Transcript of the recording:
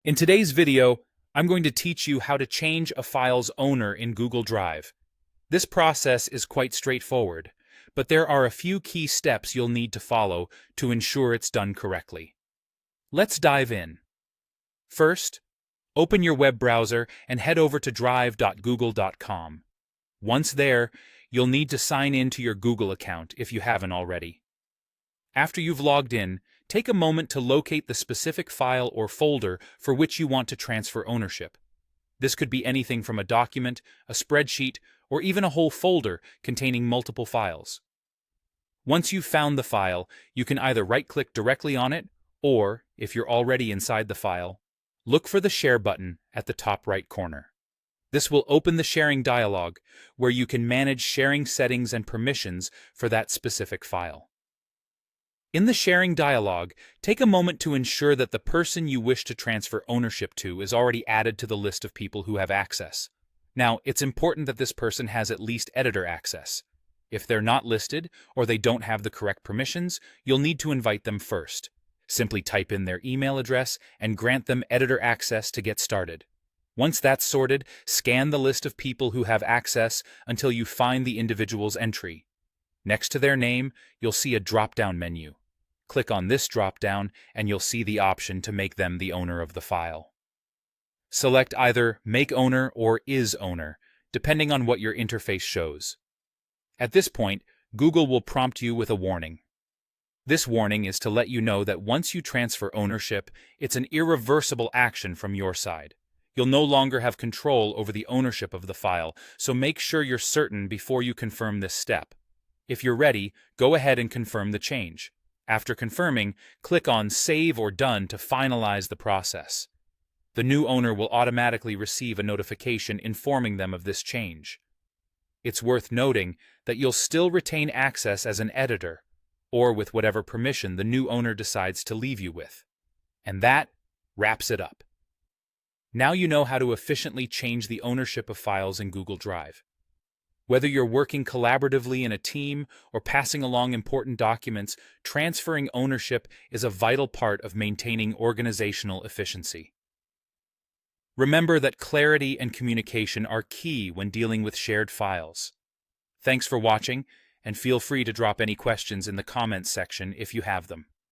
In today's video, I'm going to teach you how to change a file's owner in Google Drive. This process is quite straightforward, but there are a few key steps you'll need to follow to ensure it's done correctly. Let's dive in. First, open your web browser and head over to drive.google.com. Once there, you'll need to sign in to your Google account if you haven't already. After you've logged in, take a moment to locate the specific file or folder for which you want to transfer ownership. This could be anything from a document, a spreadsheet, or even a whole folder containing multiple files. Once you've found the file, you can either right-click directly on it, or, if you're already inside the file, look for the Share button at the top right corner. This will open the sharing dialog, where you can manage sharing settings and permissions for that specific file. In the sharing dialog, take a moment to ensure that the person you wish to transfer ownership to is already added to the list of people who have access. Now, it's important that this person has at least editor access. If they're not listed, or they don't have the correct permissions, you'll need to invite them first. Simply type in their email address and grant them editor access to get started. Once that's sorted, scan the list of people who have access until you find the individual's entry. Next to their name, you'll see a drop-down menu. Click on this drop-down and you'll see the option to make them the owner of the file. Select either Make Owner or Is Owner, depending on what your interface shows. At this point, Google will prompt you with a warning. This warning is to let you know that once you transfer ownership, it's an irreversible action from your side. You'll no longer have control over the ownership of the file, so make sure you're certain before you confirm this step. If you're ready, go ahead and confirm the change. After confirming, click on Save or Done to finalize the process. The new owner will automatically receive a notification informing them of this change. It's worth noting that you'll still retain access as an editor, or with whatever permission the new owner decides to leave you with. And that wraps it up. Now you know how to efficiently change the ownership of files in Google Drive. Whether you're working collaboratively in a team or passing along important documents, transferring ownership is a vital part of maintaining organizational efficiency. Remember that clarity and communication are key when dealing with shared files. Thanks for watching, and feel free to drop any questions in the comments section if you have them.